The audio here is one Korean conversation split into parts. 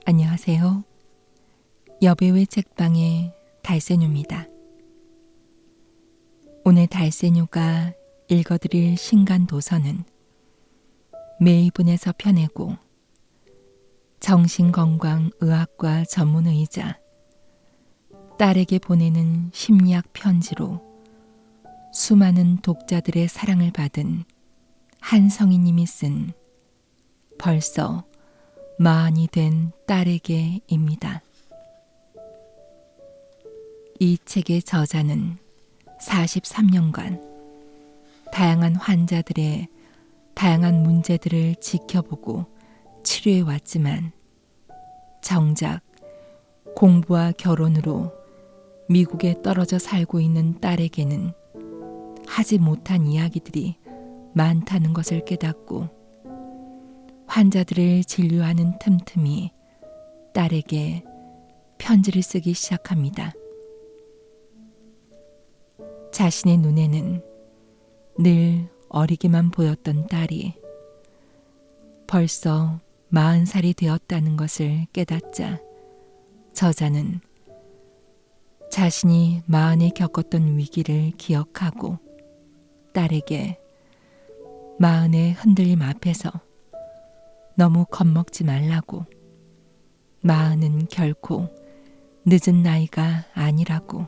안녕하세요. 여배우의 책방의 달세뇨입니다. 오늘 달세뇨가 읽어드릴 신간 도서는 매의분에서 펴내고 정신건강의학과 전문의이자 딸에게 보내는 심리학 편지로 수많은 독자들의 사랑을 받은 한 성인님이 쓴 벌써 마흔이 된 딸에게입니다. 이 책의 저자는 43년간 다양한 환자들의 다양한 문제들을 지켜보고 치료해 왔지만 정작 공부와 결혼으로 미국에 떨어져 살고 있는 딸에게는 하지 못한 이야기들이 많다는 것을 깨닫고 환자들을 진료하는 틈틈이 딸에게 편지를 쓰기 시작합니다. 자신의 눈에는 늘 어리게만 보였던 딸이 벌써 40살이 되었다는 것을 깨닫자 저자는 자신이 40에 겪었던 위기를 기억하고 딸에게 40의 흔들림 앞에서 너무 겁먹지 말라고, 40은 결코 늦은 나이가 아니라고,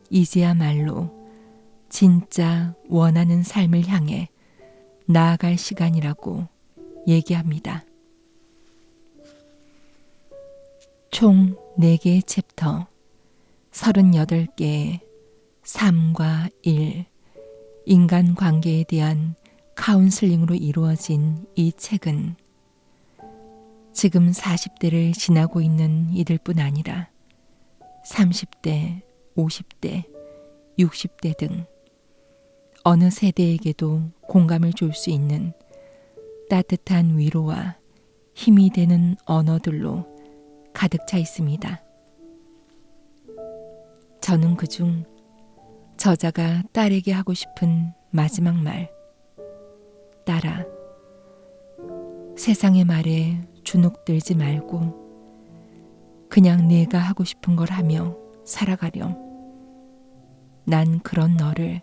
이제야말로 진짜 원하는 삶을 향해 나아갈 시간이라고 얘기합니다. 총 4개의 챕터, 38개의 삶과 일, 인간관계에 대한 카운슬링으로 이루어진 이 책은 지금 40대를 지나고 있는 이들뿐 아니라 30대, 50대, 60대 등 어느 세대에게도 공감을 줄 수 있는 따뜻한 위로와 힘이 되는 언어들로 가득 차 있습니다. 저는 그중 저자가 딸에게 하고 싶은 마지막 말, 딸아, 세상의 말에 주눅들지 말고 그냥 내가 하고 싶은 걸 하며 살아가렴. 난 그런 너를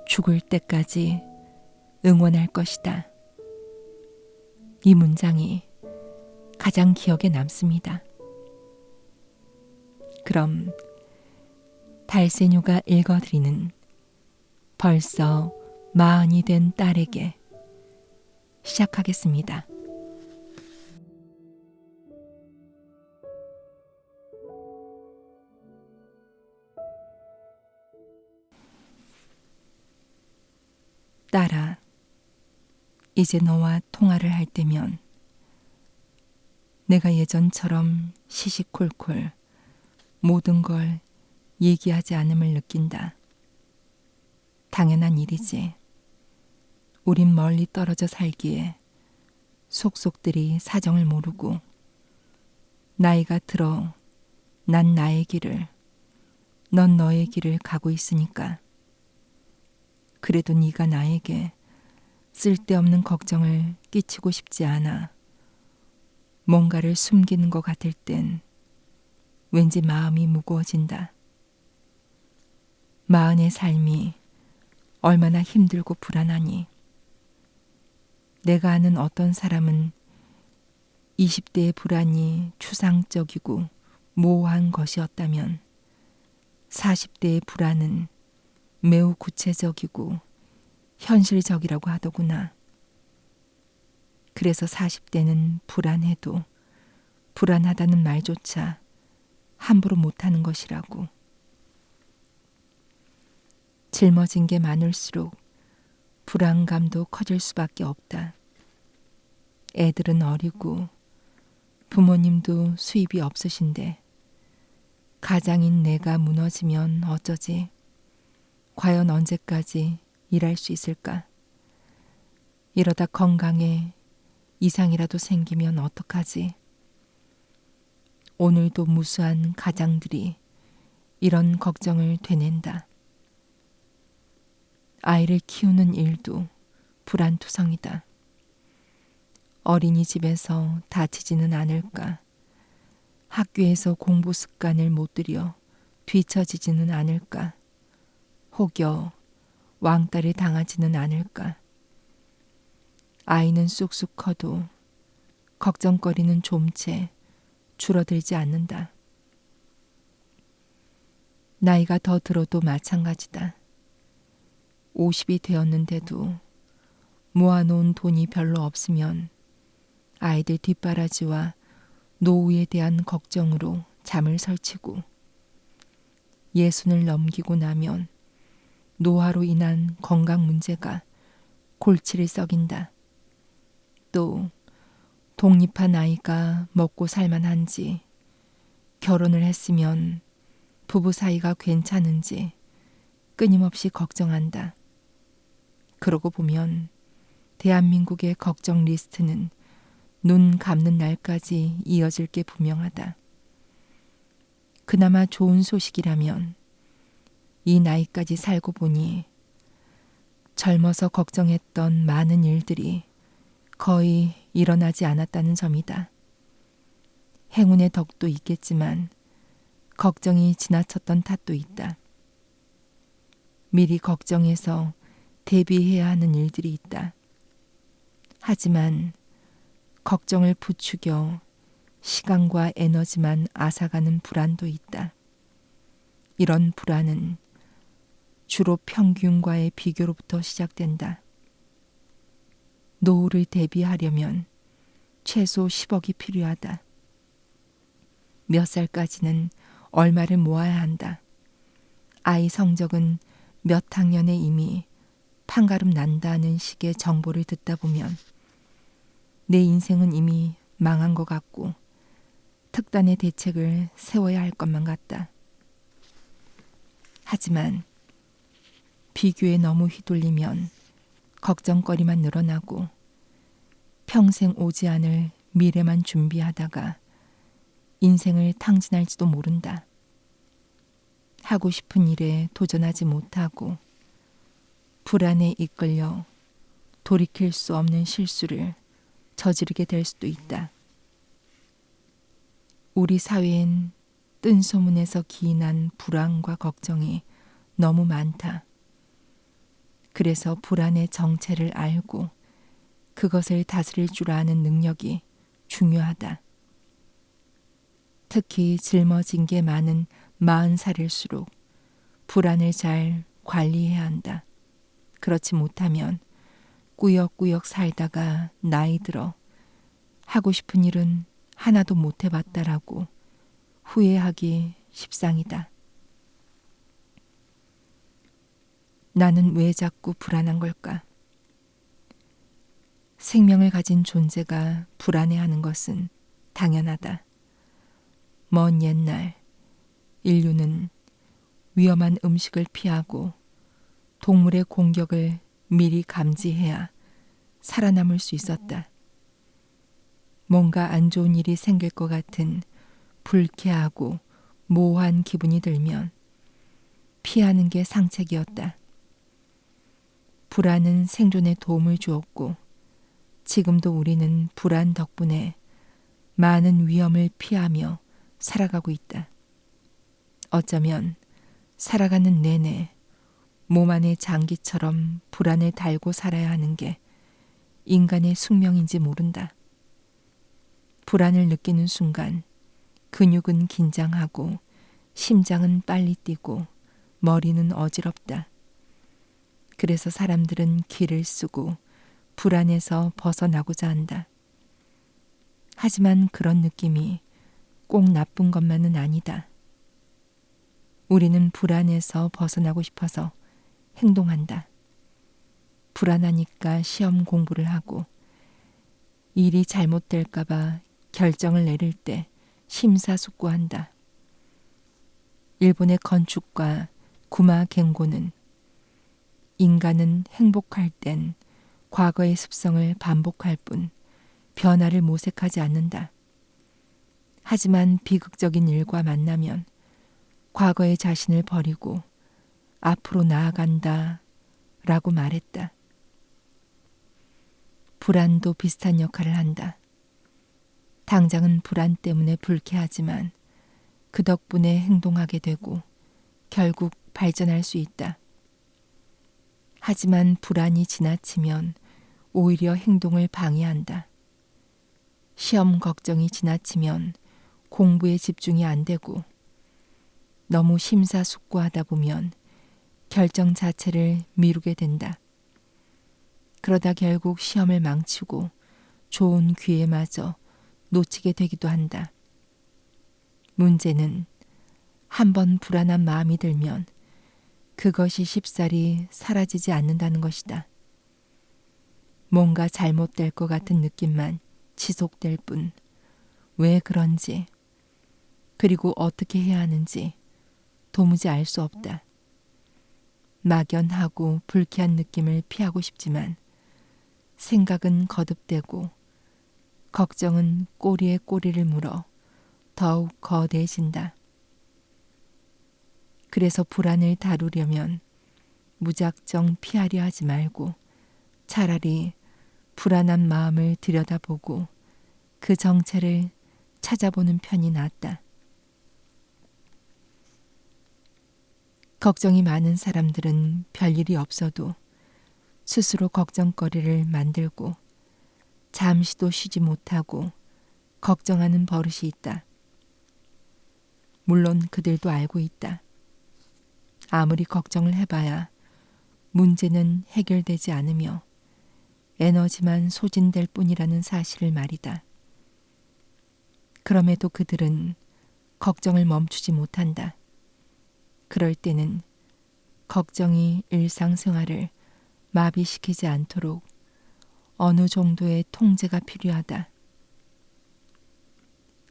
죽을 때까지 응원할 것이다. 이 문장이 가장 기억에 남습니다. 그럼 달세뇨가 읽어드리는 벌써 40이 된 딸에게 시작하겠습니다. 딸아, 이제 너와 통화를 할 때면 내가 예전처럼 시시콜콜 모든 걸 얘기하지 않음을 느낀다. 당연한 일이지. 우린 멀리 떨어져 살기에 속속들이 사정을 모르고 나이가 들어 난 나의 길을, 넌 너의 길을 가고 있으니까. 그래도 네가 나에게 쓸데없는 걱정을 끼치고 싶지 않아. 뭔가를 숨기는 것 같을 땐 왠지 마음이 무거워진다. 40의 삶이 얼마나 힘들고 불안하니. 내가 아는 어떤 사람은 20대의 불안이 추상적이고 모호한 것이었다면 40대의 불안은 매우 구체적이고 현실적이라고 하더구나. 그래서 40대는 불안해도 불안하다는 말조차 함부로 못하는 것이라고. 짊어진 게 많을수록 불안감도 커질 수밖에 없다. 애들은 어리고 부모님도 수입이 없으신데 가장인 내가 무너지면 어쩌지? 과연 언제까지 일할 수 있을까? 이러다 건강에 이상이라도 생기면 어떡하지? 오늘도 무수한 가장들이 이런 걱정을 되낸다. 아이를 키우는 일도 불안투성이다. 어린이집에서 다치지는 않을까? 학교에서 공부 습관을 못 들여 뒤처지지는 않을까? 혹여 왕따를 당하지는 않을까? 아이는 쑥쑥 커도 걱정거리는 좀채 줄어들지 않는다. 나이가 더 들어도 마찬가지다. 50이 되었는데도 모아놓은 돈이 별로 없으면 아이들 뒷바라지와 노후에 대한 걱정으로 잠을 설치고 60을 넘기고 나면 노화로 인한 건강 문제가 골치를 썩인다. 또 독립한 아이가 먹고 살만한지, 결혼을 했으면 부부 사이가 괜찮은지 끊임없이 걱정한다. 그러고 보면 대한민국의 걱정 리스트는 눈 감는 날까지 이어질 게 분명하다. 그나마 좋은 소식이라면 이 나이까지 살고 보니 젊어서 걱정했던 많은 일들이 거의 일어나지 않았다는 점이다. 행운의 덕도 있겠지만 걱정이 지나쳤던 탓도 있다. 미리 걱정해서 대비해야 하는 일들이 있다. 하지만 걱정을 부추겨 시간과 에너지만 앗아가는 불안도 있다. 이런 불안은 주로 평균과의 비교로부터 시작된다. 노후를 대비하려면 최소 10억이 필요하다. 몇 살까지는 얼마를 모아야 한다. 아이 성적은 몇 학년에 이미 판가름 난다는 식의 정보를 듣다 보면 내 인생은 이미 망한 것 같고 특단의 대책을 세워야 할 것만 같다. 하지만 비교에 너무 휘둘리면 걱정거리만 늘어나고 평생 오지 않을 미래만 준비하다가 인생을 탕진할지도 모른다. 하고 싶은 일에 도전하지 못하고 불안에 이끌려 돌이킬 수 없는 실수를 저지르게 될 수도 있다. 우리 사회엔 뜬 소문에서 기인한 불안과 걱정이 너무 많다. 그래서 불안의 정체를 알고 그것을 다스릴 줄 아는 능력이 중요하다. 특히 짊어진 게 많은 40살일수록 불안을 잘 관리해야 한다. 그렇지 못하면 꾸역꾸역 살다가 나이 들어 하고 싶은 일은 하나도 못 해봤다라고 후회하기 십상이다. 나는 왜 자꾸 불안한 걸까? 생명을 가진 존재가 불안해하는 것은 당연하다. 먼 옛날 인류는 위험한 음식을 피하고 동물의 공격을 미리 감지해야 살아남을 수 있었다. 뭔가 안 좋은 일이 생길 것 같은 불쾌하고 모호한 기분이 들면 피하는 게 상책이었다. 불안은 생존에 도움을 주었고 지금도 우리는 불안 덕분에 많은 위험을 피하며 살아가고 있다. 어쩌면 살아가는 내내 몸 안의 장기처럼 불안을 달고 살아야 하는 게 인간의 숙명인지 모른다. 불안을 느끼는 순간 근육은 긴장하고 심장은 빨리 뛰고 머리는 어지럽다. 그래서 사람들은 기를 쓰고 불안에서 벗어나고자 한다. 하지만 그런 느낌이 꼭 나쁜 것만은 아니다. 우리는 불안에서 벗어나고 싶어서 행동한다. 불안하니까 시험 공부를 하고 일이 잘못될까봐 결정을 내릴 때 심사숙고한다. 일본의 건축가 구마 겐고는 인간은 행복할 땐 과거의 습성을 반복할 뿐 변화를 모색하지 않는다. 하지만 비극적인 일과 만나면 과거의 자신을 버리고 앞으로 나아간다 라고 말했다. 불안도 비슷한 역할을 한다. 당장은 불안 때문에 불쾌하지만 그 덕분에 행동하게 되고 결국 발전할 수 있다. 하지만 불안이 지나치면 오히려 행동을 방해한다. 시험 걱정이 지나치면 공부에 집중이 안 되고 너무 심사숙고하다 보면 결정 자체를 미루게 된다. 그러다 결국 시험을 망치고 좋은 기회마저 놓치게 되기도 한다. 문제는 한번 불안한 마음이 들면 그것이 쉽사리 사라지지 않는다는 것이다. 뭔가 잘못될 것 같은 느낌만 지속될 뿐 왜 그런지 그리고 어떻게 해야 하는지 도무지 알 수 없다. 막연하고 불쾌한 느낌을 피하고 싶지만 생각은 거듭되고 걱정은 꼬리에 꼬리를 물어 더욱 거대해진다. 그래서 불안을 다루려면 무작정 피하려 하지 말고 차라리 불안한 마음을 들여다보고 그 정체를 찾아보는 편이 낫다. 걱정이 많은 사람들은 별일이 없어도 스스로 걱정거리를 만들고 잠시도 쉬지 못하고 걱정하는 버릇이 있다. 물론 그들도 알고 있다. 아무리 걱정을 해봐야 문제는 해결되지 않으며 에너지만 소진될 뿐이라는 사실을 말이다. 그럼에도 그들은 걱정을 멈추지 못한다. 그럴 때는 걱정이 일상생활을 마비시키지 않도록 어느 정도의 통제가 필요하다.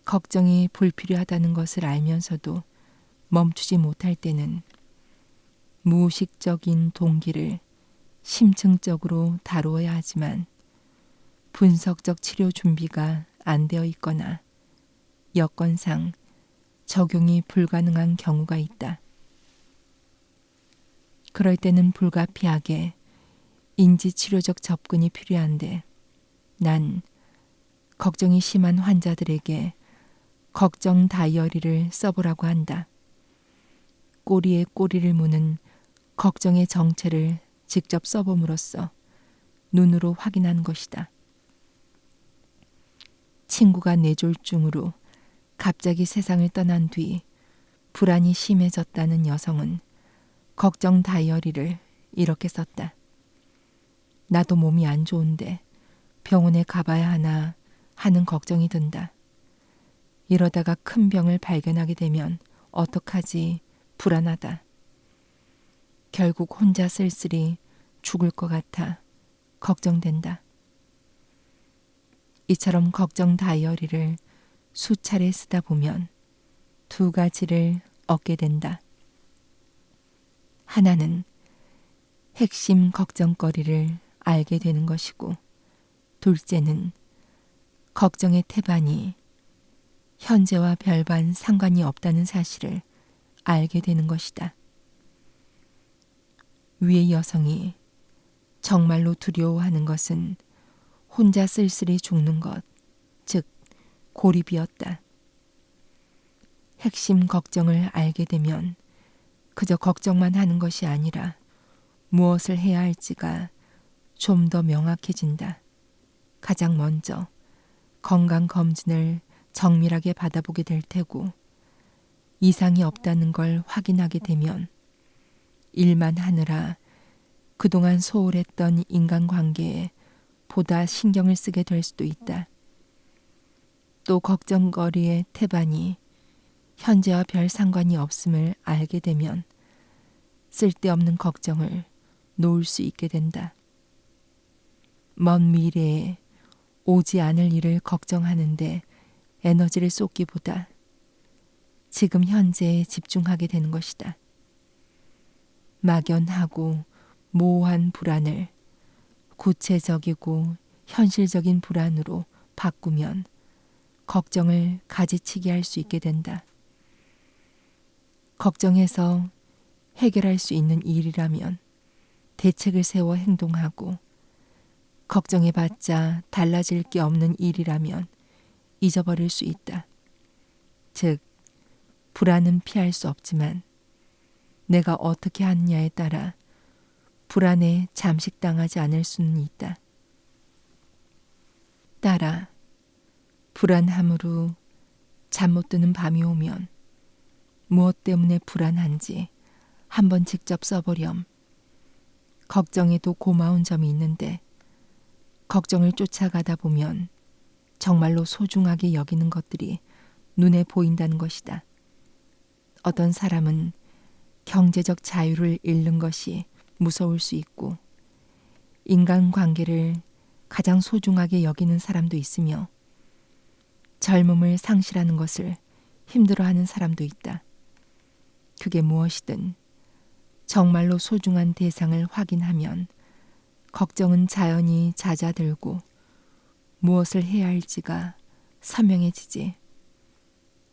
걱정이 불필요하다는 것을 알면서도 멈추지 못할 때는 무의식적인 동기를 심층적으로 다루어야 하지만 분석적 치료 준비가 안 되어 있거나 여건상 적용이 불가능한 경우가 있다. 그럴 때는 불가피하게 인지치료적 접근이 필요한데 난 걱정이 심한 환자들에게 걱정 다이어리를 써보라고 한다. 꼬리에 꼬리를 무는 걱정의 정체를 직접 써봄으로써 눈으로 확인하는 것이다. 친구가 뇌졸중으로 갑자기 세상을 떠난 뒤 불안이 심해졌다는 여성은 걱정 다이어리를 이렇게 썼다. 나도 몸이 안 좋은데 병원에 가봐야 하나 하는 걱정이 든다. 이러다가 큰 병을 발견하게 되면 어떡하지 불안하다. 결국 혼자 쓸쓸히 죽을 것 같아 걱정된다. 이처럼 걱정 다이어리를 수차례 쓰다 보면 두 가지를 얻게 된다. 하나는 핵심 걱정거리를 알게 되는 것이고 둘째는 걱정의 태반이 현재와 별반 상관이 없다는 사실을 알게 되는 것이다. 위의 여성이 정말로 두려워하는 것은 혼자 쓸쓸히 죽는 것, 즉 고립이었다. 핵심 걱정을 알게 되면 그저 걱정만 하는 것이 아니라 무엇을 해야 할지가 좀 더 명확해진다. 가장 먼저 건강검진을 정밀하게 받아보게 될 테고 이상이 없다는 걸 확인하게 되면 일만 하느라 그동안 소홀했던 인간관계에 보다 신경을 쓰게 될 수도 있다. 또 걱정거리의 태반이 현재와 별 상관이 없음을 알게 되면 쓸데없는 걱정을 놓을 수 있게 된다. 먼 미래에 오지 않을 일을 걱정하는데 에너지를 쏟기보다 지금 현재에 집중하게 되는 것이다. 막연하고 모호한 불안을 구체적이고 현실적인 불안으로 바꾸면 걱정을 가지치게 할 수 있게 된다. 걱정해서 해결할 수 있는 일이라면 대책을 세워 행동하고 걱정해봤자 달라질 게 없는 일이라면 잊어버릴 수 있다. 즉, 불안은 피할 수 없지만 내가 어떻게 하느냐에 따라 불안에 잠식당하지 않을 수는 있다. 따라 불안함으로 잠 못 드는 밤이 오면 무엇 때문에 불안한지 한번 직접 써보렴. 걱정에도 고마운 점이 있는데 걱정을 쫓아가다 보면 정말로 소중하게 여기는 것들이 눈에 보인다는 것이다. 어떤 사람은 경제적 자유를 잃는 것이 무서울 수 있고 인간관계를 가장 소중하게 여기는 사람도 있으며 젊음을 상실하는 것을 힘들어하는 사람도 있다. 그게 무엇이든 정말로 소중한 대상을 확인하면 걱정은 자연히 잦아들고 무엇을 해야 할지가 선명해지지.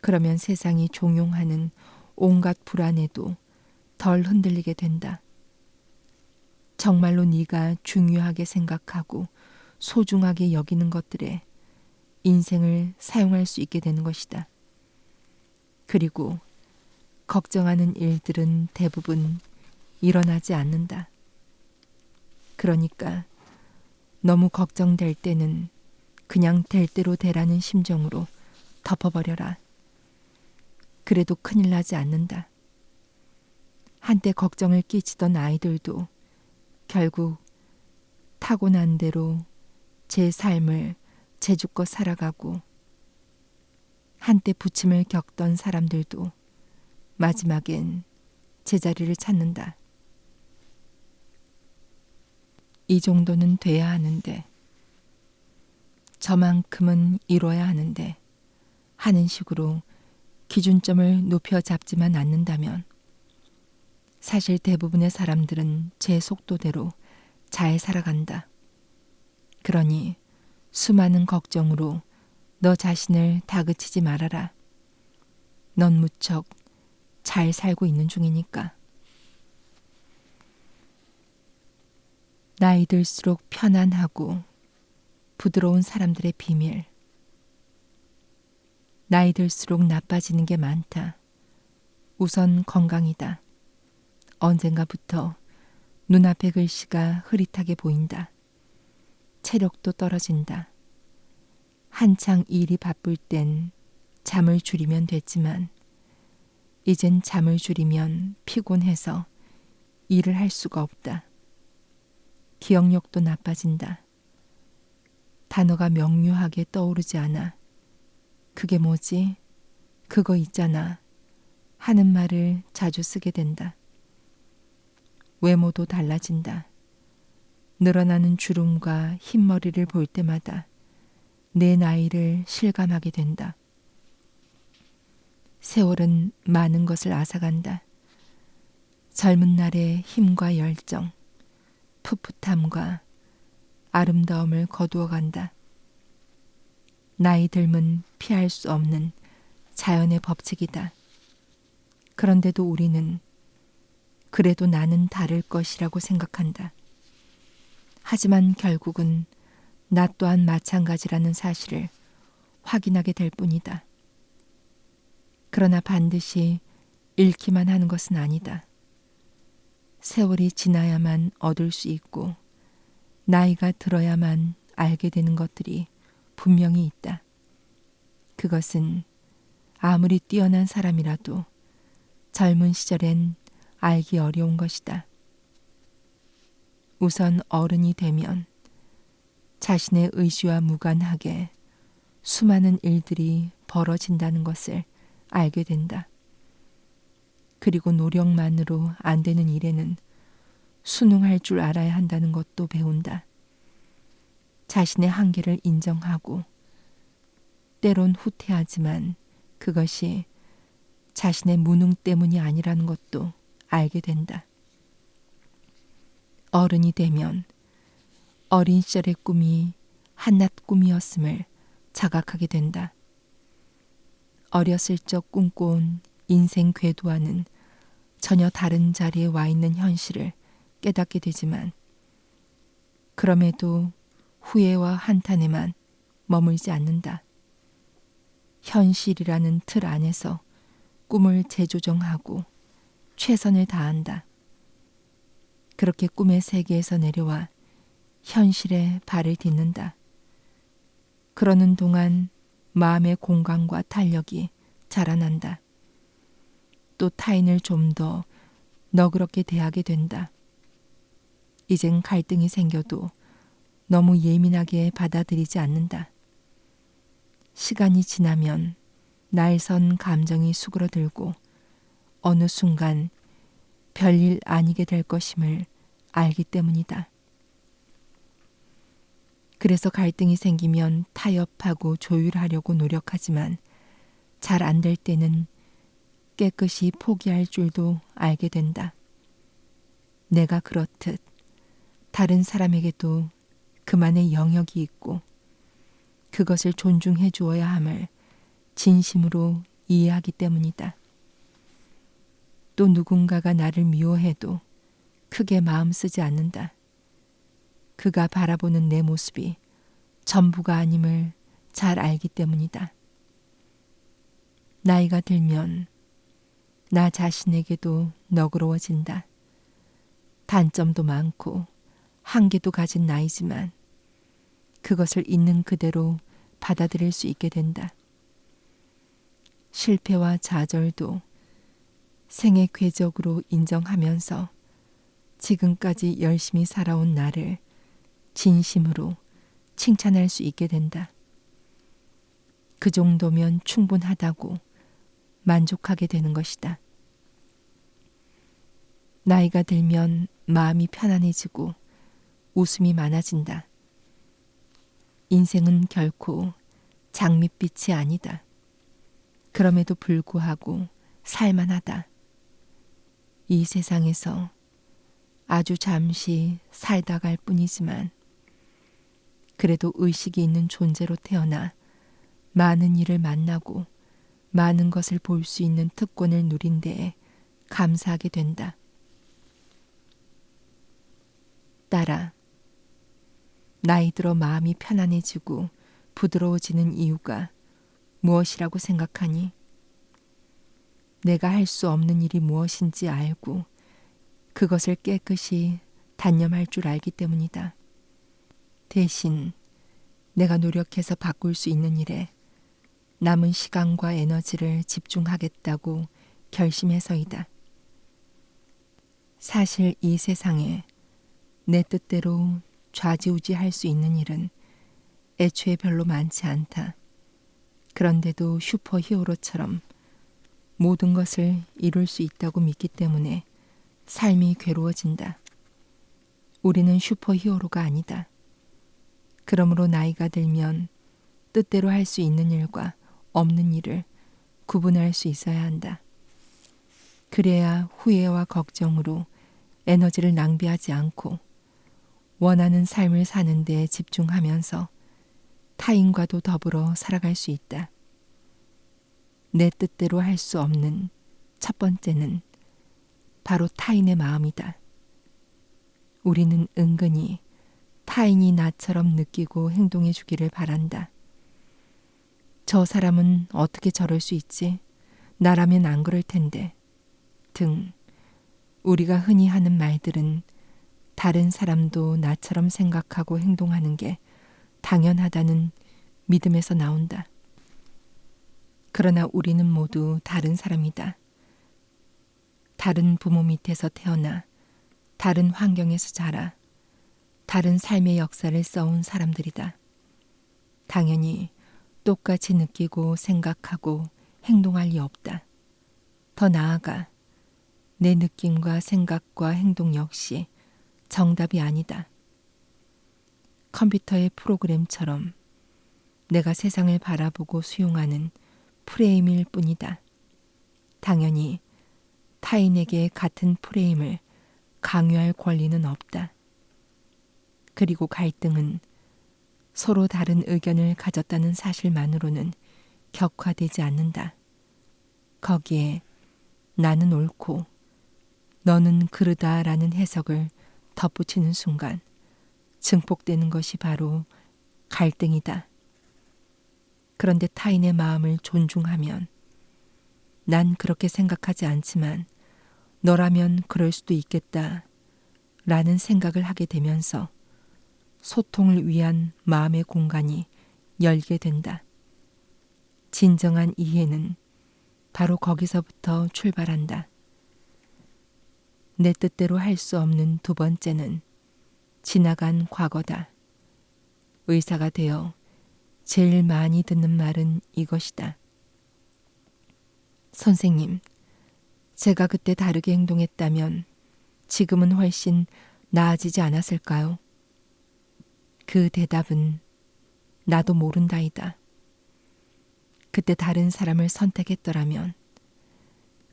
그러면 세상이 종용하는 온갖 불안에도 덜 흔들리게 된다. 정말로 네가 중요하게 생각하고 소중하게 여기는 것들에 인생을 사용할 수 있게 되는 것이다. 그리고 걱정하는 일들은 대부분 일어나지 않는다. 그러니까 너무 걱정될 때는 그냥 될 대로 되라는 심정으로 덮어버려라. 그래도 큰일 나지 않는다. 한때 걱정을 끼치던 아이들도 결국 타고난 대로 제 삶을 제주껏 살아가고 한때 부침을 겪던 사람들도 마지막엔 제자리를 찾는다. 이 정도는 돼야 하는데 저만큼은 이뤄야 하는데 하는 식으로 기준점을 높여 잡지만 않는다면 사실 대부분의 사람들은 제 속도대로 잘 살아간다. 그러니 수많은 걱정으로 너 자신을 다그치지 말아라. 넌 무척 잘 살고 있는 중이니까. 나이 들수록 편안하고 부드러운 사람들의 비밀. 나이 들수록 나빠지는 게 많다. 우선 건강이다. 언젠가부터 눈앞의 글씨가 흐릿하게 보인다. 체력도 떨어진다. 한창 일이 바쁠 땐 잠을 줄이면 됐지만 이젠 잠을 줄이면 피곤해서 일을 할 수가 없다. 기억력도 나빠진다. 단어가 명료하게 떠오르지 않아. 그게 뭐지? 그거 있잖아. 하는 말을 자주 쓰게 된다. 외모도 달라진다. 늘어나는 주름과 흰머리를 볼 때마다 내 나이를 실감하게 된다. 세월은 많은 것을 앗아간다. 젊은 날의 힘과 열정, 풋풋함과 아름다움을 거두어 간다. 나이 들면 피할 수 없는 자연의 법칙이다. 그런데도 우리는 그래도 나는 다를 것이라고 생각한다. 하지만 결국은 나 또한 마찬가지라는 사실을 확인하게 될 뿐이다. 그러나 반드시 잃기만 하는 것은 아니다. 세월이 지나야만 얻을 수 있고 나이가 들어야만 알게 되는 것들이 분명히 있다. 그것은 아무리 뛰어난 사람이라도 젊은 시절엔 알기 어려운 것이다. 우선 어른이 되면 자신의 의지와 무관하게 수많은 일들이 벌어진다는 것을 알게 된다. 그리고 노력만으로 안 되는 일에는 순응할 줄 알아야 한다는 것도 배운다. 자신의 한계를 인정하고 때론 후퇴하지만 그것이 자신의 무능 때문이 아니라는 것도 알게 된다. 어른이 되면 어린 시절의 꿈이 한낱 꿈이었음을 자각하게 된다. 어렸을 적 꿈꿔온 인생 궤도와는 전혀 다른 자리에 와 있는 현실을 깨닫게 되지만 그럼에도 후회와 한탄에만 머물지 않는다. 현실이라는 틀 안에서 꿈을 재조정하고 최선을 다한다. 그렇게 꿈의 세계에서 내려와 현실에 발을 딛는다. 그러는 동안 마음의 공간과 탄력이 자라난다. 또 타인을 좀 더 너그럽게 대하게 된다. 이젠 갈등이 생겨도 너무 예민하게 받아들이지 않는다. 시간이 지나면 날선 감정이 수그러들고 어느 순간 별일 아니게 될 것임을 알기 때문이다. 그래서 갈등이 생기면 타협하고 조율하려고 노력하지만 잘 안 될 때는 깨끗이 포기할 줄도 알게 된다. 내가 그렇듯 다른 사람에게도 그만의 영역이 있고 그것을 존중해 주어야 함을 진심으로 이해하기 때문이다. 또 누군가가 나를 미워해도 크게 마음 쓰지 않는다. 그가 바라보는 내 모습이 전부가 아님을 잘 알기 때문이다. 나이가 들면 나 자신에게도 너그러워진다. 단점도 많고 한계도 가진 나이지만 그것을 있는 그대로 받아들일 수 있게 된다. 실패와 좌절도 생의 궤적으로 인정하면서 지금까지 열심히 살아온 나를 진심으로 칭찬할 수 있게 된다. 그 정도면 충분하다고 만족하게 되는 것이다. 나이가 들면 마음이 편안해지고 웃음이 많아진다. 인생은 결코 장밋빛이 아니다. 그럼에도 불구하고 살만하다. 이 세상에서 아주 잠시 살다 갈 뿐이지만 그래도 의식이 있는 존재로 태어나 많은 일을 만나고 많은 것을 볼 수 있는 특권을 누린 데에 감사하게 된다. 딸아, 나이 들어 마음이 편안해지고 부드러워지는 이유가 무엇이라고 생각하니? 내가 할 수 없는 일이 무엇인지 알고 그것을 깨끗이 단념할 줄 알기 때문이다. 대신 내가 노력해서 바꿀 수 있는 일에 남은 시간과 에너지를 집중하겠다고 결심해서이다. 사실 이 세상에 내 뜻대로 좌지우지할 수 있는 일은 애초에 별로 많지 않다. 그런데도 슈퍼히어로처럼 모든 것을 이룰 수 있다고 믿기 때문에 삶이 괴로워진다. 우리는 슈퍼히어로가 아니다. 그러므로 나이가 들면 뜻대로 할 수 있는 일과 없는 일을 구분할 수 있어야 한다. 그래야 후회와 걱정으로 에너지를 낭비하지 않고 원하는 삶을 사는 데 집중하면서 타인과도 더불어 살아갈 수 있다. 내 뜻대로 할 수 없는 첫 번째는 바로 타인의 마음이다. 우리는 은근히 타인이 나처럼 느끼고 행동해 주기를 바란다. 저 사람은 어떻게 저럴 수 있지? 나라면 안 그럴 텐데. 등 우리가 흔히 하는 말들은 다른 사람도 나처럼 생각하고 행동하는 게 당연하다는 믿음에서 나온다. 그러나 우리는 모두 다른 사람이다. 다른 부모 밑에서 태어나 다른 환경에서 자라 다른 삶의 역사를 써온 사람들이다. 당연히 똑같이 느끼고 생각하고 행동할 리 없다. 더 나아가 내 느낌과 생각과 행동 역시 정답이 아니다. 컴퓨터의 프로그램처럼 내가 세상을 바라보고 수용하는 프레임일 뿐이다. 당연히 타인에게 같은 프레임을 강요할 권리는 없다. 그리고 갈등은 서로 다른 의견을 가졌다는 사실만으로는 격화되지 않는다. 거기에 나는 옳고 너는 그르다라는 해석을 덧붙이는 순간 증폭되는 것이 바로 갈등이다. 그런데 타인의 마음을 존중하면 난 그렇게 생각하지 않지만 너라면 그럴 수도 있겠다 라는 생각을 하게 되면서 소통을 위한 마음의 공간이 열게 된다. 진정한 이해는 바로 거기서부터 출발한다. 내 뜻대로 할 수 없는 두 번째는 지나간 과거다. 의사가 되어 제일 많이 듣는 말은 이것이다. 선생님, 제가 그때 다르게 행동했다면 지금은 훨씬 나아지지 않았을까요? 그 대답은 나도 모른다이다. 그때 다른 사람을 선택했더라면,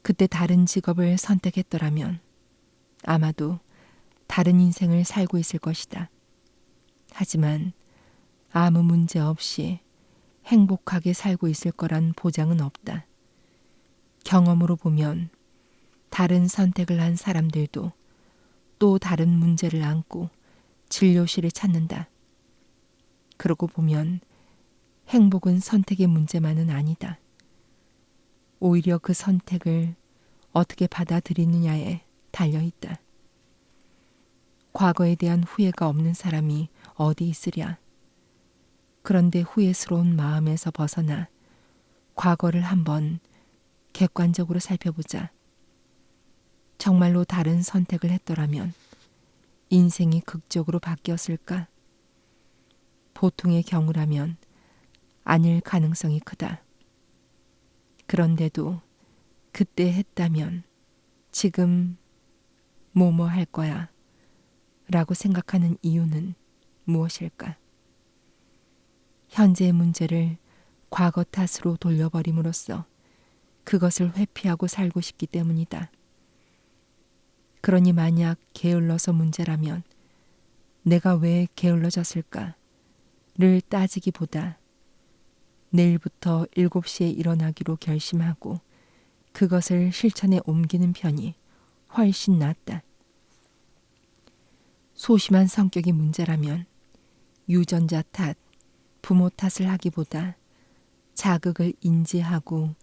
그때 다른 직업을 선택했더라면 아마도 다른 인생을 살고 있을 것이다. 하지만 아무 문제 없이 행복하게 살고 있을 거란 보장은 없다. 경험으로 보면 다른 선택을 한 사람들도 또 다른 문제를 안고 진료실을 찾는다. 그러고 보면 행복은 선택의 문제만은 아니다. 오히려 그 선택을 어떻게 받아들이느냐에 달려있다. 과거에 대한 후회가 없는 사람이 어디 있으랴. 그런데 후회스러운 마음에서 벗어나 과거를 한번 객관적으로 살펴보자. 정말로 다른 선택을 했더라면 인생이 극적으로 바뀌었을까? 보통의 경우라면 아닐 가능성이 크다. 그런데도 그때 했다면 지금 뭐뭐 할 거야 라고 생각하는 이유는 무엇일까? 현재의 문제를 과거 탓으로 돌려버림으로써 그것을 회피하고 살고 싶기 때문이다. 그러니 만약 게을러서 문제라면 내가 왜 게을러졌을까를 따지기보다 내일부터 7시에 일어나기로 결심하고 그것을 실천에 옮기는 편이 훨씬 낫다. 소심한 성격이 문제라면 유전자 탓, 부모 탓을 하기보다 자극을 인지하고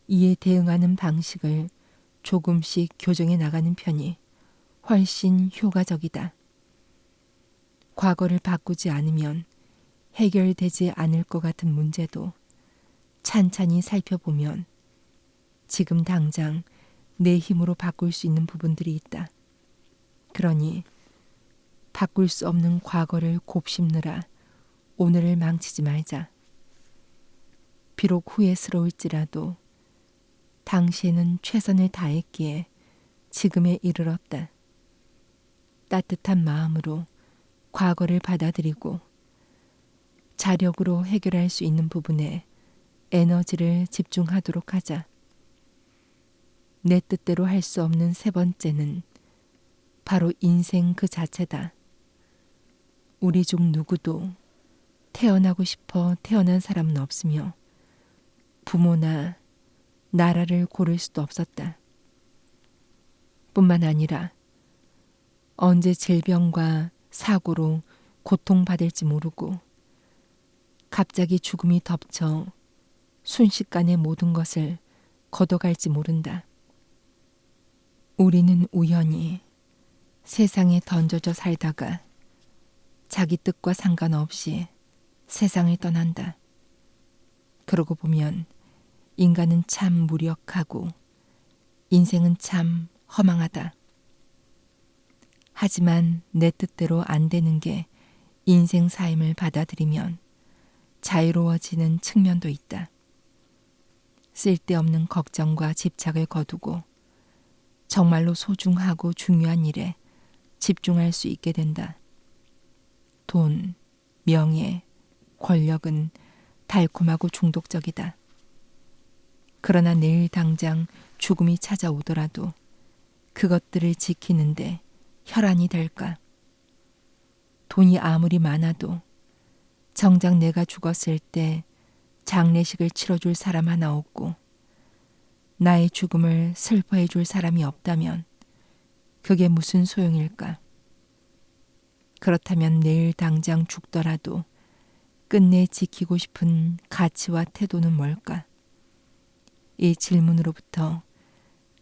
이에 대응하는 방식을 조금씩 교정해 나가는 편이 훨씬 효과적이다. 과거를 바꾸지 않으면 해결되지 않을 것 같은 문제도 찬찬히 살펴보면 지금 당장 내 힘으로 바꿀 수 있는 부분들이 있다. 그러니 바꿀 수 없는 과거를 곱씹느라 오늘을 망치지 말자. 비록 후회스러울지라도 당시에는 최선을 다했기에 지금에 이르렀다. 따뜻한 마음으로 과거를 받아들이고 자력으로 해결할 수 있는 부분에 에너지를 집중하도록 하자. 내 뜻대로 할 수 없는 세 번째는 바로 인생 그 자체다. 우리 중 누구도 태어나고 싶어 태어난 사람은 없으며 부모나 나라를 고를 수도 없었다. 뿐만 아니라 언제 질병과 사고로 고통받을지 모르고 갑자기 죽음이 덮쳐 순식간에 모든 것을 걷어갈지 모른다. 우리는 우연히 세상에 던져져 살다가 자기 뜻과 상관없이 세상을 떠난다. 그러고 보면 인간은 참 무력하고 인생은 참 허망하다. 하지만 내 뜻대로 안 되는 게 인생 삶을 받아들이면 자유로워지는 측면도 있다. 쓸데없는 걱정과 집착을 거두고 정말로 소중하고 중요한 일에 집중할 수 있게 된다. 돈, 명예, 권력은 달콤하고 중독적이다. 그러나 내일 당장 죽음이 찾아오더라도 그것들을 지키는데 혈안이 될까? 돈이 아무리 많아도 정작 내가 죽었을 때 장례식을 치러줄 사람 하나 없고 나의 죽음을 슬퍼해 줄 사람이 없다면 그게 무슨 소용일까? 그렇다면 내일 당장 죽더라도 끝내 지키고 싶은 가치와 태도는 뭘까? 이 질문으로부터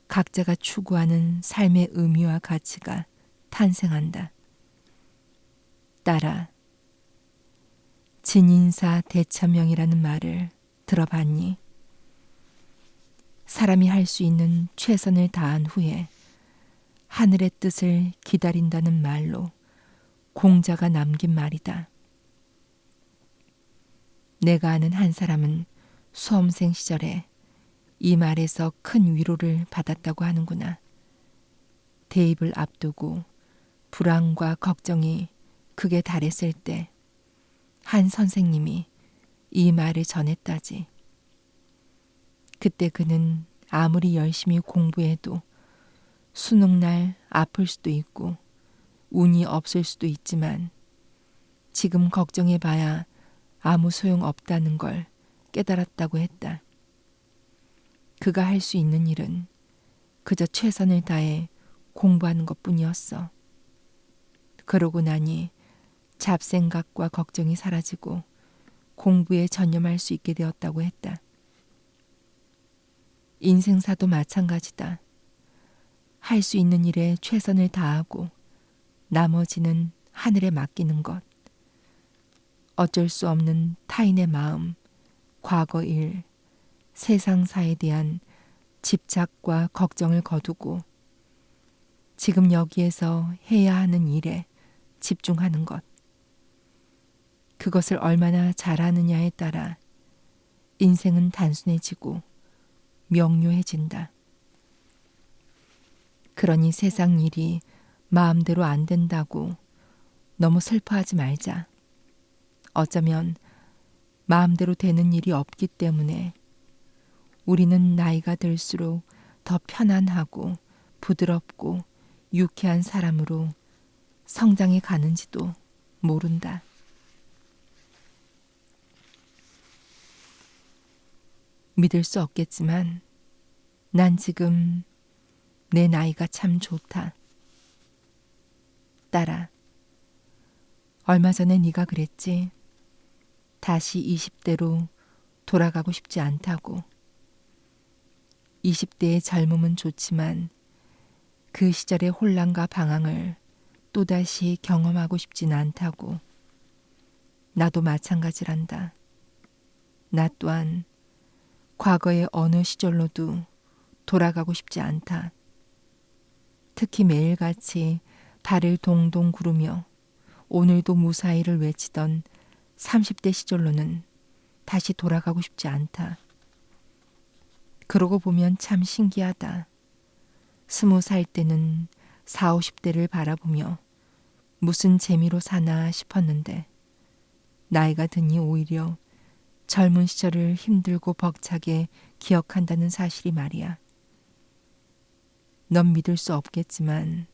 각자가 추구하는 삶의 의미와 가치가 탄생한다. 따라 진인사 대천명이라는 말을 들어봤니? 사람이 할 수 있는 최선을 다한 후에 하늘의 뜻을 기다린다는 말로 공자가 남긴 말이다. 내가 아는 한 사람은 수험생 시절에 이 말에서 큰 위로를 받았다고 하는구나. 대입을 앞두고 불안과 걱정이 극에 달했을 때 한 선생님이 이 말을 전했다지. 그때 그는 아무리 열심히 공부해도 수능날 아플 수도 있고 운이 없을 수도 있지만 지금 걱정해봐야 아무 소용 없다는 걸 깨달았다고 했다. 그가 할 수 있는 일은 그저 최선을 다해 공부하는 것뿐이었어. 그러고 나니 잡생각과 걱정이 사라지고 공부에 전념할 수 있게 되었다고 했다. 인생사도 마찬가지다. 할 수 있는 일에 최선을 다하고 나머지는 하늘에 맡기는 것. 어쩔 수 없는 타인의 마음, 과거 일, 세상사에 대한 집착과 걱정을 거두고 지금 여기에서 해야 하는 일에 집중하는 것. 그것을 얼마나 잘하느냐에 따라 인생은 단순해지고 명료해진다. 그러니 세상 일이 마음대로 안 된다고 너무 슬퍼하지 말자. 어쩌면 마음대로 되는 일이 없기 때문에 우리는 나이가 들수록 더 편안하고 부드럽고 유쾌한 사람으로 성장해 가는지도 모른다. 믿을 수 없겠지만 난 지금 내 나이가 참 좋다. 딸아, 얼마 전에 네가 그랬지. 다시 20대로 돌아가고 싶지 않다고. 20대의 젊음은 좋지만 그 시절의 혼란과 방황을 또다시 경험하고 싶진 않다고. 나도 마찬가지란다. 나 또한 과거의 어느 시절로도 돌아가고 싶지 않다. 특히 매일같이 발을 동동 구르며 오늘도 무사히를 외치던 30대 시절로는 다시 돌아가고 싶지 않다. 그러고 보면 참 신기하다. 20살 때는 40, 50대를 바라보며 무슨 재미로 사나 싶었는데 나이가 드니 오히려 젊은 시절을 힘들고 벅차게 기억한다는 사실이 말이야. 넌 믿을 수 없겠지만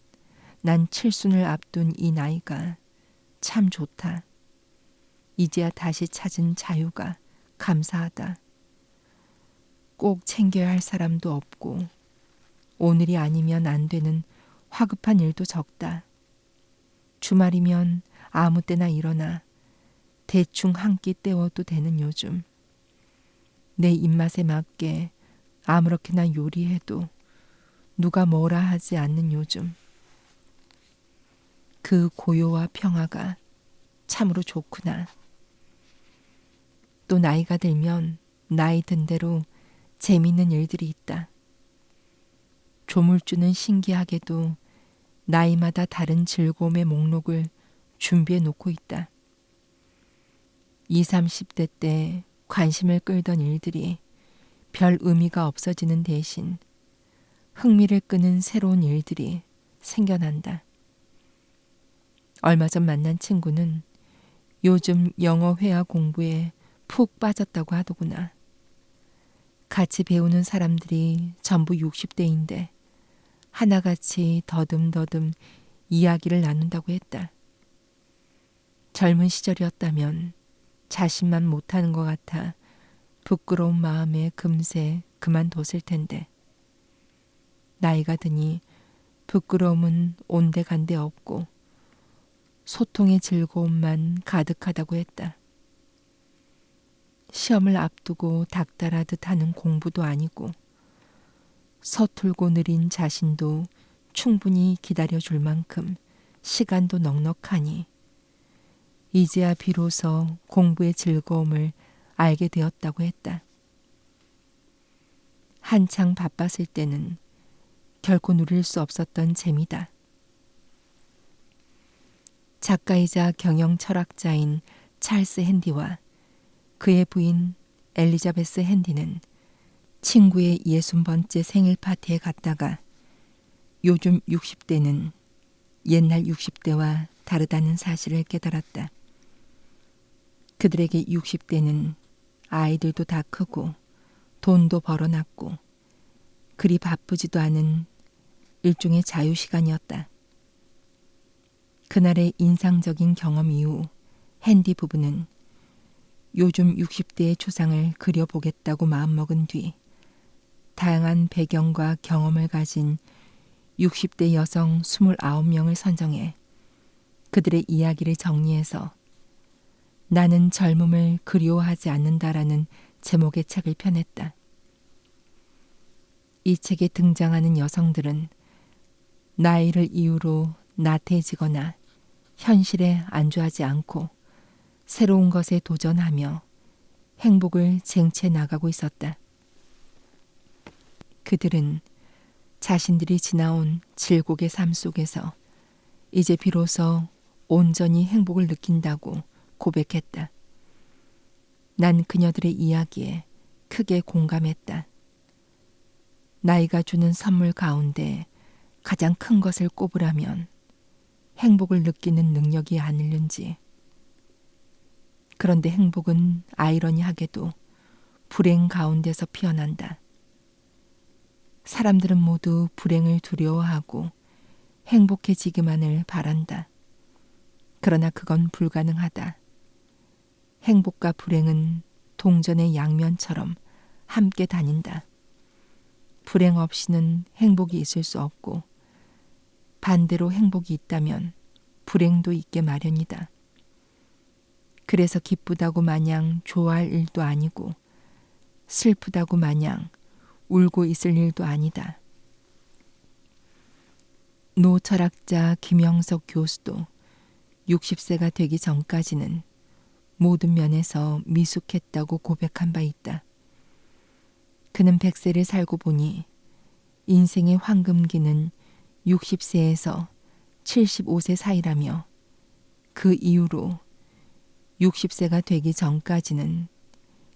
난 칠순을 앞둔 이 나이가 참 좋다. 이제야 다시 찾은 자유가 감사하다. 꼭 챙겨야 할 사람도 없고 오늘이 아니면 안 되는 화급한 일도 적다. 주말이면 아무 때나 일어나 대충 한 끼 때워도 되는 요즘. 내 입맛에 맞게 아무렇게나 요리해도 누가 뭐라 하지 않는 요즘. 그 고요와 평화가 참으로 좋구나. 또 나이가 들면 나이 든 대로 재미있는 일들이 있다. 조물주는 신기하게도 나이마다 다른 즐거움의 목록을 준비해 놓고 있다. 20, 30대 때 관심을 끌던 일들이 별 의미가 없어지는 대신 흥미를 끄는 새로운 일들이 생겨난다. 얼마 전 만난 친구는 요즘 영어 회화 공부에 푹 빠졌다고 하더구나. 같이 배우는 사람들이 전부 60대인데 하나같이 더듬더듬 이야기를 나눈다고 했다. 젊은 시절이었다면 자신만 못하는 것 같아 부끄러운 마음에 금세 그만뒀을 텐데 나이가 드니 부끄러움은 온데간데 없고 소통의 즐거움만 가득하다고 했다. 시험을 앞두고 닥달하듯 하는 공부도 아니고 서툴고 느린 자신도 충분히 기다려줄 만큼 시간도 넉넉하니 이제야 비로소 공부의 즐거움을 알게 되었다고 했다. 한창 바빴을 때는 결코 누릴 수 없었던 재미다. 작가이자 경영 철학자인 찰스 핸디와 그의 부인 엘리자베스 핸디는 친구의 60번째 생일 파티에 갔다가 요즘 60대는 옛날 60대와 다르다는 사실을 깨달았다. 그들에게 60대는 아이들도 다 크고 돈도 벌어놨고 그리 바쁘지도 않은 일종의 자유시간이었다. 그날의 인상적인 경험 이후 핸디 부부는 요즘 60대의 초상을 그려보겠다고 마음먹은 뒤 다양한 배경과 경험을 가진 60대 여성 29명을 선정해 그들의 이야기를 정리해서 나는 젊음을 그리워하지 않는다라는 제목의 책을 펴냈다. 이 책에 등장하는 여성들은 나이를 이유로 나태해지거나 현실에 안주하지 않고 새로운 것에 도전하며 행복을 쟁취해 나가고 있었다. 그들은 자신들이 지나온 질곡의 삶 속에서 이제 비로소 온전히 행복을 느낀다고 고백했다. 난 그녀들의 이야기에 크게 공감했다. 나이가 주는 선물 가운데 가장 큰 것을 꼽으라면 행복을 느끼는 능력이 아닐는지. 그런데 행복은 아이러니하게도 불행 가운데서 피어난다. 사람들은 모두 불행을 두려워하고 행복해지기만을 바란다. 그러나 그건 불가능하다. 행복과 불행은 동전의 양면처럼 함께 다닌다. 불행 없이는 행복이 있을 수 없고 반대로 행복이 있다면 불행도 있게 마련이다. 그래서 기쁘다고 마냥 좋아할 일도 아니고 슬프다고 마냥 울고 있을 일도 아니다. 노 철학자 김영석 교수도 60세가 되기 전까지는 모든 면에서 미숙했다고 고백한 바 있다. 그는 100세를 살고 보니 인생의 황금기는 60세에서 75세 사이라며 그 이후로 60세가 되기 전까지는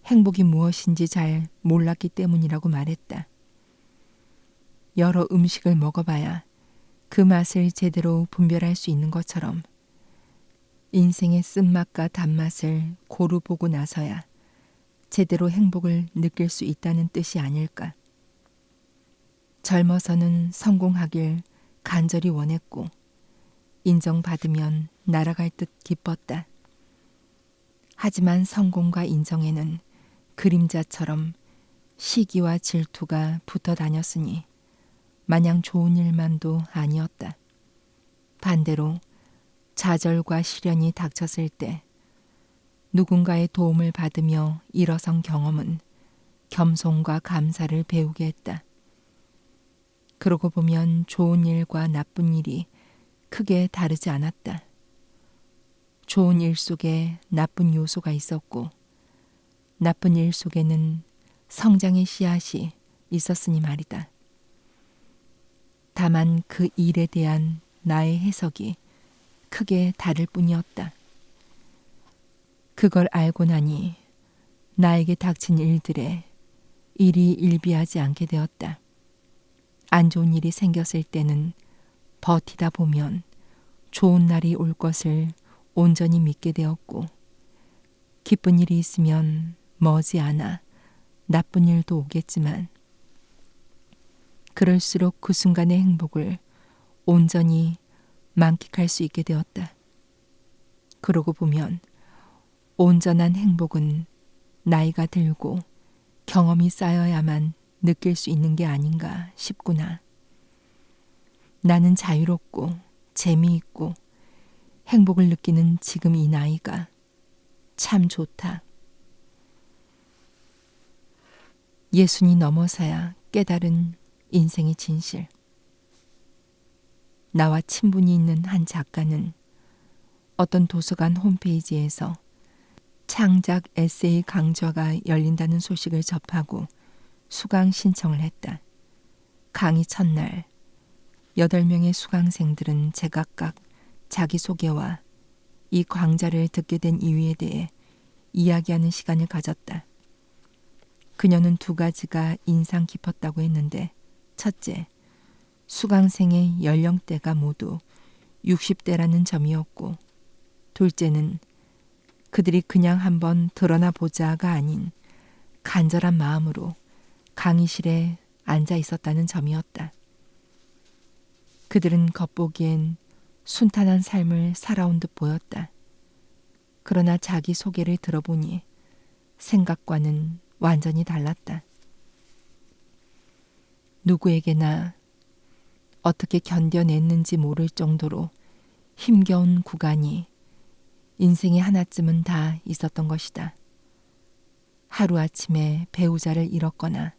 행복이 무엇인지 잘 몰랐기 때문이라고 말했다. 여러 음식을 먹어봐야 그 맛을 제대로 분별할 수 있는 것처럼 인생의 쓴맛과 단맛을 고루 보고 나서야 제대로 행복을 느낄 수 있다는 뜻이 아닐까. 젊어서는 성공하길 간절히 원했고 인정받으면 날아갈 듯 기뻤다. 하지만 성공과 인정에는 그림자처럼 시기와 질투가 붙어 다녔으니 마냥 좋은 일만도 아니었다. 반대로 좌절과 시련이 닥쳤을 때 누군가의 도움을 받으며 일어선 경험은 겸손과 감사를 배우게 했다. 그러고 보면 좋은 일과 나쁜 일이 크게 다르지 않았다. 좋은 일 속에 나쁜 요소가 있었고 나쁜 일 속에는 성장의 씨앗이 있었으니 말이다. 다만 그 일에 대한 나의 해석이 크게 다를 뿐이었다. 그걸 알고 나니 나에게 닥친 일들에 일이 일비하지 않게 되었다. 안 좋은 일이 생겼을 때는 버티다 보면 좋은 날이 올 것을 온전히 믿게 되었고 기쁜 일이 있으면 머지않아 나쁜 일도 오겠지만 그럴수록 그 순간의 행복을 온전히 만끽할 수 있게 되었다. 그러고 보면 온전한 행복은 나이가 들고 경험이 쌓여야만 느낄 수 있는 게 아닌가 싶구나. 나는 자유롭고 재미있고 행복을 느끼는 지금 이 나이가 참 좋다. 예순이 넘어서야 깨달은 인생의 진실. 나와 친분이 있는 한 작가는 어떤 도서관 홈페이지에서 창작 에세이 강좌가 열린다는 소식을 접하고 수강 신청을 했다. 강의 첫날 8명의 수강생들은 제각각 자기소개와 이 강좌를 듣게 된 이유에 대해 이야기하는 시간을 가졌다. 그녀는 2가지가 인상 깊었다고 했는데, 첫째, 수강생의 연령대가 모두 60대라는 점이었고, 둘째는 그들이 그냥 한번 드러나 보자가 아닌 간절한 마음으로 강의실에 앉아 있었다는 점이었다. 그들은 겉보기엔 순탄한 삶을 살아온 듯 보였다. 그러나 자기 소개를 들어보니 생각과는 완전히 달랐다. 누구에게나 어떻게 견뎌냈는지 모를 정도로 힘겨운 구간이 인생에 하나쯤은 다 있었던 것이다. 하루아침에 배우자를 잃었거나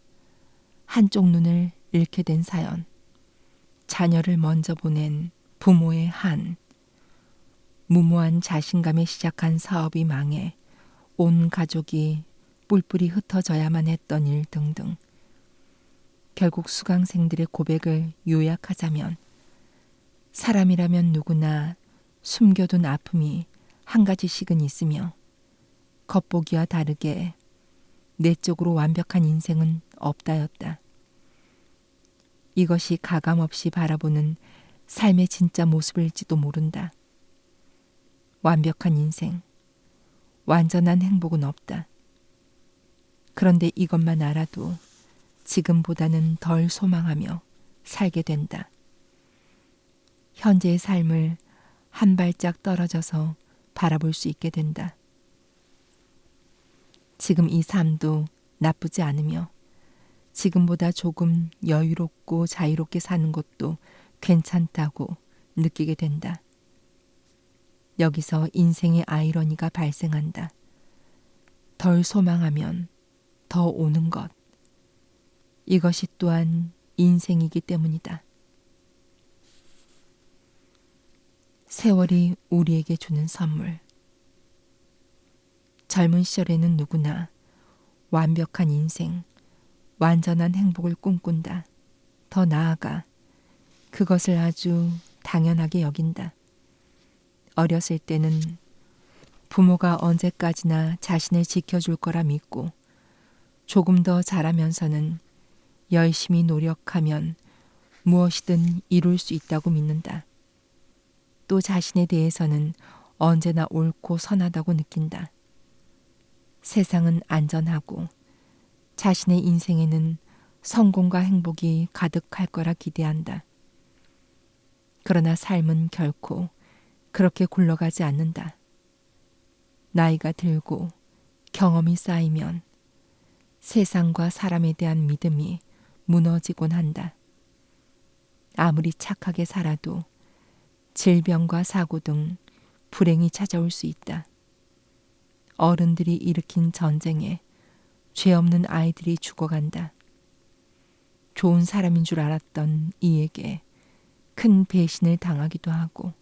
한쪽 눈을 잃게 된 사연, 자녀를 먼저 보낸 부모의 한, 무모한 자신감에 시작한 사업이 망해 온 가족이 뿔뿔이 흩어져야만 했던 일 등등. 결국 수강생들의 고백을 요약하자면, 사람이라면 누구나 숨겨둔 아픔이 한 가지씩은 있으며 겉보기와 다르게 내적으로 완벽한 인생은 없다였다. 이것이 가감없이 바라보는 삶의 진짜 모습일지도 모른다. 완벽한 인생, 완전한 행복은 없다. 그런데 이것만 알아도 지금보다는 덜 소망하며 살게 된다. 현재의 삶을 한 발짝 떨어져서 바라볼 수 있게 된다. 지금 이 삶도 나쁘지 않으며 지금보다 조금 여유롭고 자유롭게 사는 것도 괜찮다고 느끼게 된다. 여기서 인생의 아이러니가 발생한다. 덜 소망하면 더 오는 것. 이것이 또한 인생이기 때문이다. 세월이 우리에게 주는 선물. 젊은 시절에는 누구나 완벽한 인생, 완전한 행복을 꿈꾼다. 더 나아가 그것을 아주 당연하게 여긴다. 어렸을 때는 부모가 언제까지나 자신을 지켜줄 거라 믿고 조금 더 자라면서는 열심히 노력하면 무엇이든 이룰 수 있다고 믿는다. 또 자신에 대해서는 언제나 옳고 선하다고 느낀다. 세상은 안전하고 자신의 인생에는 성공과 행복이 가득할 거라 기대한다. 그러나 삶은 결코 그렇게 굴러가지 않는다. 나이가 들고 경험이 쌓이면 세상과 사람에 대한 믿음이 무너지곤 한다. 아무리 착하게 살아도 질병과 사고 등 불행이 찾아올 수 있다. 어른들이 일으킨 전쟁에 죄 없는 아이들이 죽어간다. 좋은 사람인 줄 알았던 이에게 큰 배신을 당하기도 하고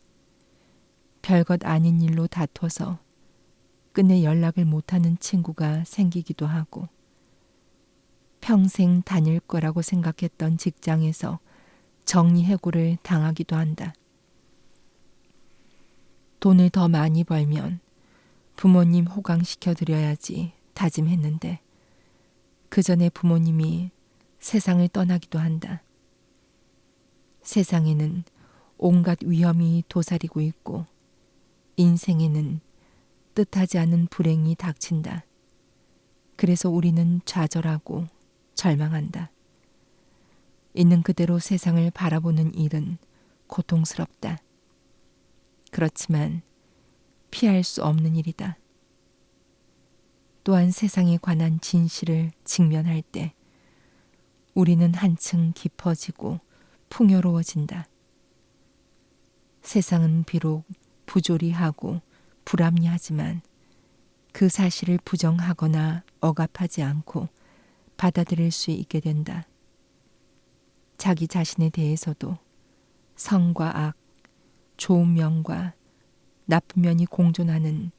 별것 아닌 일로 다퉈서 끝내 연락을 못하는 친구가 생기기도 하고 평생 다닐 거라고 생각했던 직장에서 정리해고를 당하기도 한다. 돈을 더 많이 벌면 부모님 호강시켜드려야지 다짐했는데 그 전에 부모님이 세상을 떠나기도 한다. 세상에는 온갖 위험이 도사리고 있고 인생에는 뜻하지 않은 불행이 닥친다. 그래서 우리는 좌절하고 절망한다. 있는 그대로 세상을 바라보는 일은 고통스럽다. 그렇지만 피할 수 없는 일이다. 또한 세상에 관한 진실을 직면할 때 우리는 한층 깊어지고 풍요로워진다. 세상은 비록 부조리하고 불합리하지만 그 사실을 부정하거나 억압하지 않고 받아들일 수 있게 된다. 자기 자신에 대해서도 선과 악, 좋은 면과 나쁜 면이 공존하는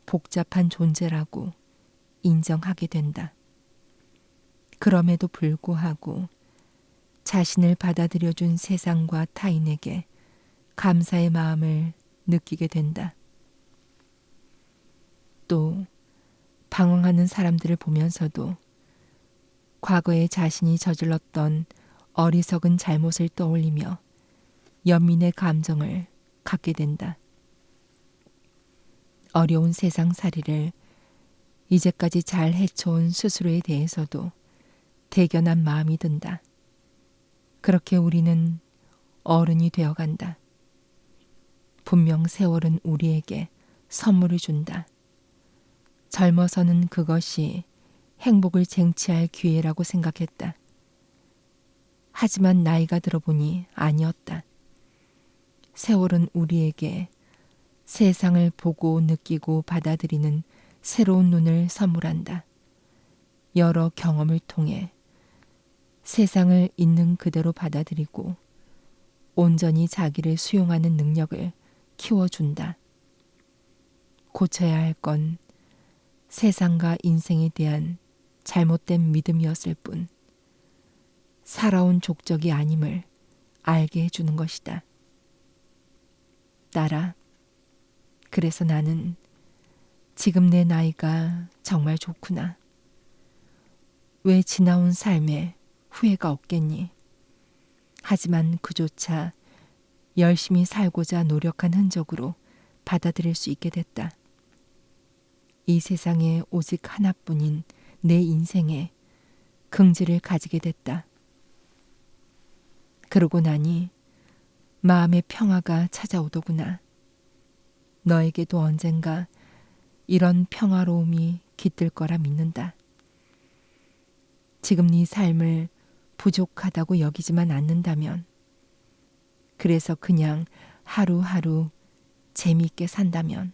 복잡한 존재라고 인정하게 된다. 그럼에도 불구하고 자신을 받아들여준 세상과 타인에게 감사의 마음을 느끼게 된다. 또 방황하는 사람들을 보면서도 과거에 자신이 저질렀던 어리석은 잘못을 떠올리며 연민의 감정을 갖게 된다. 어려운 세상살이를 이제까지 잘 헤쳐온 스스로에 대해서도 대견한 마음이 든다. 그렇게 우리는 어른이 되어간다. 분명 세월은 우리에게 선물을 준다. 젊어서는 그것이 행복을 쟁취할 기회라고 생각했다. 하지만 나이가 들어보니 아니었다. 세월은 우리에게 세상을 보고 느끼고 받아들이는 새로운 눈을 선물한다. 여러 경험을 통해 세상을 있는 그대로 받아들이고 온전히 자기를 수용하는 능력을 키워준다. 고쳐야 할 건 세상과 인생에 대한 잘못된 믿음이었을 뿐 살아온 족적이 아님을 알게 해주는 것이다. 딸아, 그래서 나는 지금 내 나이가 정말 좋구나. 왜 지나온 삶에 후회가 없겠니? 하지만 그조차 열심히 살고자 노력한 흔적으로 받아들일 수 있게 됐다. 이 세상에 오직 하나뿐인 내 인생에 긍지를 가지게 됐다. 그러고 나니 마음의 평화가 찾아오더구나. 너에게도 언젠가 이런 평화로움이 깃들 거라 믿는다. 지금 네 삶을 부족하다고 여기지만 않는다면, 그래서 그냥 하루하루 재미있게 산다면,